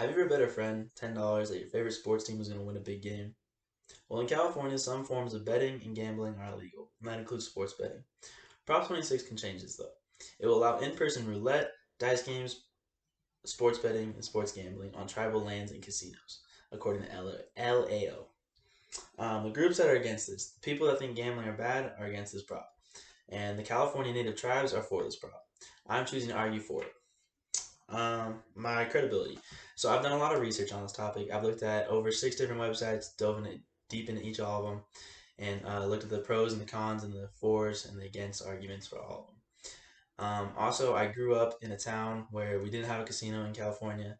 Have you ever bet a friend $10 that your favorite sports team was going to win a big game? Well, in California, some forms of betting and gambling are illegal, and that includes sports betting. Prop 26 can change this, though. It will allow in person roulette, dice games, sports betting, and sports gambling on tribal lands and casinos, according to LAO. The groups that are against this, the people that think gambling are bad, are against this prop, and the California Native tribes are for this prop. I'm choosing to argue for it. My credibility. So I've done a lot of research on this topic. I've looked at over 6 different websites, dove in it, deep into each of them, and looked at the pros and the cons and the fors and the against arguments for all of them. Also, I grew up in a town where we didn't have a casino in California,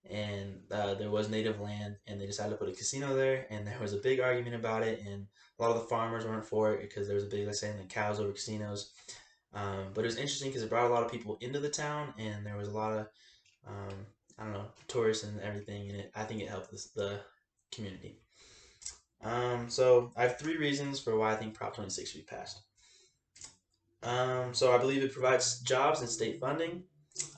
and there was native land, and they decided to put a casino there, and there was a big argument about it, and a lot of the farmers weren't for it because there was a big, like, saying, like, cows over casinos. But it was interesting because it brought a lot of people into the town, and there was a lot of um, I don't know, tourists and everything, and I think it helped the community. So I have 3 reasons for why I think Prop 26 should be passed. So I believe it provides jobs and state funding,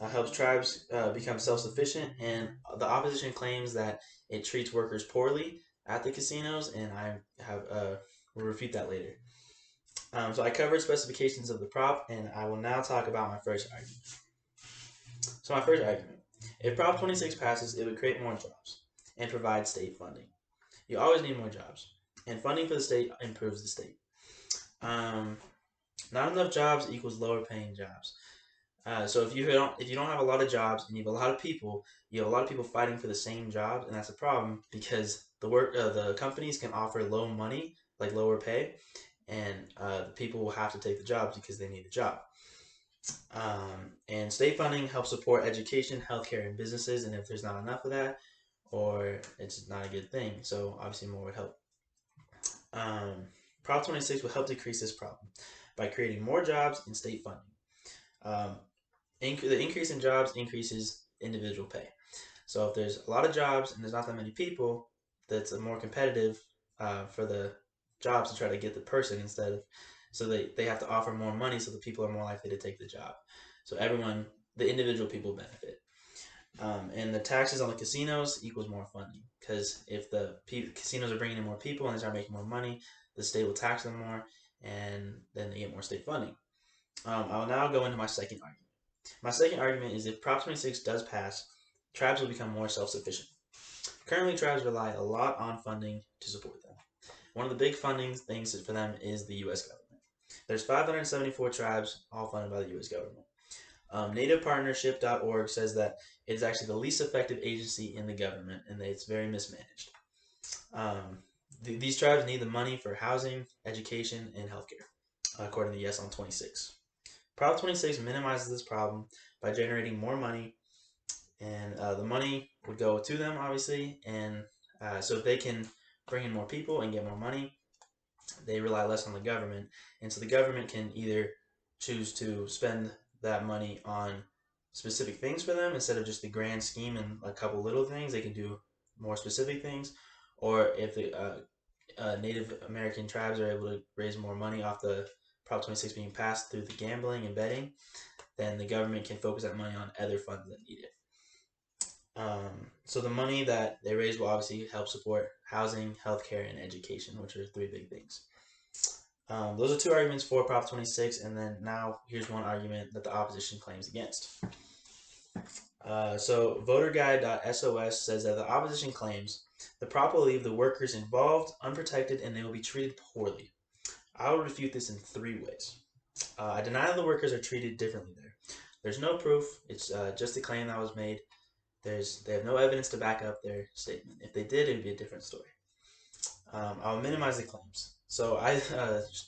helps tribes become self-sufficient, and the opposition claims that it treats workers poorly at the casinos, and I have will refute that later. So I covered specifications of the prop, and I will now talk about my first argument. So my first argument, if Prop 26 passes, it would create more jobs and provide state funding. You always need more jobs, and funding for the state improves the state. Um, Not enough jobs equals lower paying jobs. So if you don't have a lot of jobs and you have a lot of people, you have a lot of people fighting for the same jobs, and that's a problem because the companies can offer low money, like lower pay, and the people will have to take the jobs because they need a job. And state funding helps support education, healthcare, and businesses. And if there's not enough of that, or it's not a good thing, so obviously more would help. Um, Prop 26 will help decrease this problem by creating more jobs and state funding. Um, the increase in jobs increases individual pay. So if there's a lot of jobs and there's not that many people, that's a more competitive for the jobs to try to get the person instead of so they have to offer more money so the people are more likely to take the job. So the individual people benefit. And the taxes on the casinos equals more funding because if the casinos are bringing in more people and they start making more money, the state will tax them more, and then they get more state funding. I will now go into my second argument. My second argument is if Prop 26 does pass, tribes will become more self-sufficient. Currently, tribes rely a lot on funding to support them. One of the big funding things for them is the U.S. government. There's 574 tribes, all funded by the U.S. government. NativePartnership.org says that it's actually the least effective agency in the government and that it's very mismanaged. Um, these tribes need the money for housing, education, and healthcare, according to Yes on 26. Prop 26 minimizes this problem by generating more money, and the money would go to them, obviously. And so if they can bring in more people and get more money, they rely less on the government. And so the government can either choose to spend that money on specific things for them instead of just the grand scheme and a couple little things. They can do more specific things. Or if the Native American tribes are able to raise more money off the Prop 26 being passed through the gambling and betting, then the government can focus that money on other funds that need it. So the money that they raise will obviously help support housing, healthcare, and education, which are 3 big things. Those are 2 arguments for Prop 26, and then now here's one argument that the opposition claims against. So VoterGuide.sos says that the opposition claims the prop will leave the workers involved, unprotected, and they will be treated poorly. I will refute this in 3 ways. I deny that the workers are treated differently there. There's no proof. It's just a claim that was made. They have no evidence to back up their statement. If they did, it would be a different story. I'll minimize the claims. So I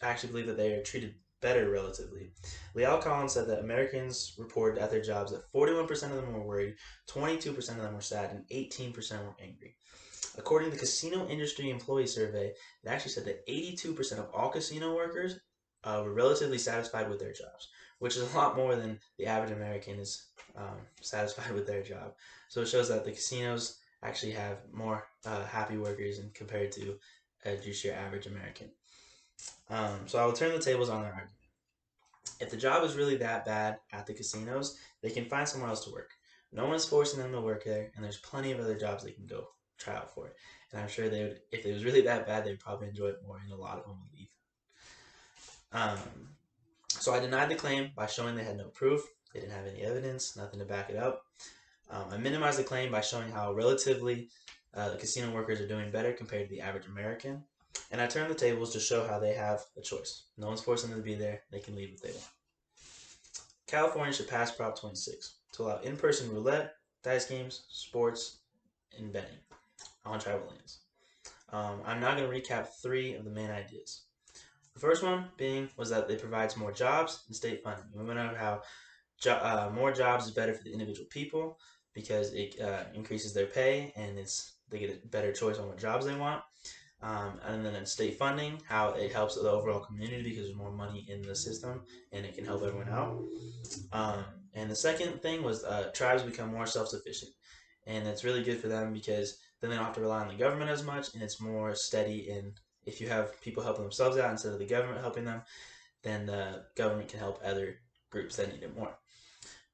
actually believe that they are treated better relatively. Leal Collins said that Americans reported at their jobs that 41% of them were worried, 22% of them were sad, and 18% were angry. According to the Casino Industry Employee Survey, it actually said that 82% of all casino workers were relatively satisfied with their jobs, which is a lot more than the average American is satisfied with their job. So it shows that the casinos actually have more happy workers and compared to just your average American. So I will turn the tables on their argument. If the job is really that bad at the casinos, they can find somewhere else to work. No one's forcing them to work there, and there's plenty of other jobs they can go try out for. And I'm sure they would, if it was really that bad, they'd probably enjoy it more, and a lot of them would leave. Um, so I denied the claim by showing they had no proof, they didn't have any evidence, nothing to back it up. I minimized the claim by showing how relatively the casino workers are doing better compared to the average American. And I turned the tables to show how they have a choice. No one's forcing them to be there, they can leave if they want. California should pass Prop 26 to allow in person roulette, dice games, sports, and betting on tribal lands. I'm now going to recap 3 of the main ideas. The first one being was that it provides more jobs and state funding. We went over how more jobs is better for the individual people because it increases their pay and they get a better choice on what jobs they want. And then state funding, how it helps the overall community because there's more money in the system and it can help everyone out. Um, and the second thing was tribes become more self-sufficient, and it's really good for them because then they don't have to rely on the government as much, and it's more steady. And if you have people helping themselves out instead of the government helping them, then the government can help other groups that need it more.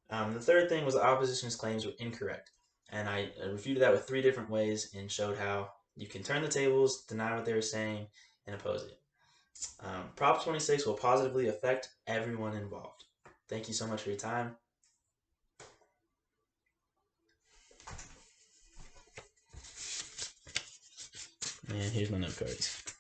The third thing was the opposition's claims were incorrect, and I refuted that with 3 different ways and showed how you can turn the tables, deny what they were saying, and oppose it. Prop 26 will positively affect everyone involved. Thank you so much for your time. And here's my note cards.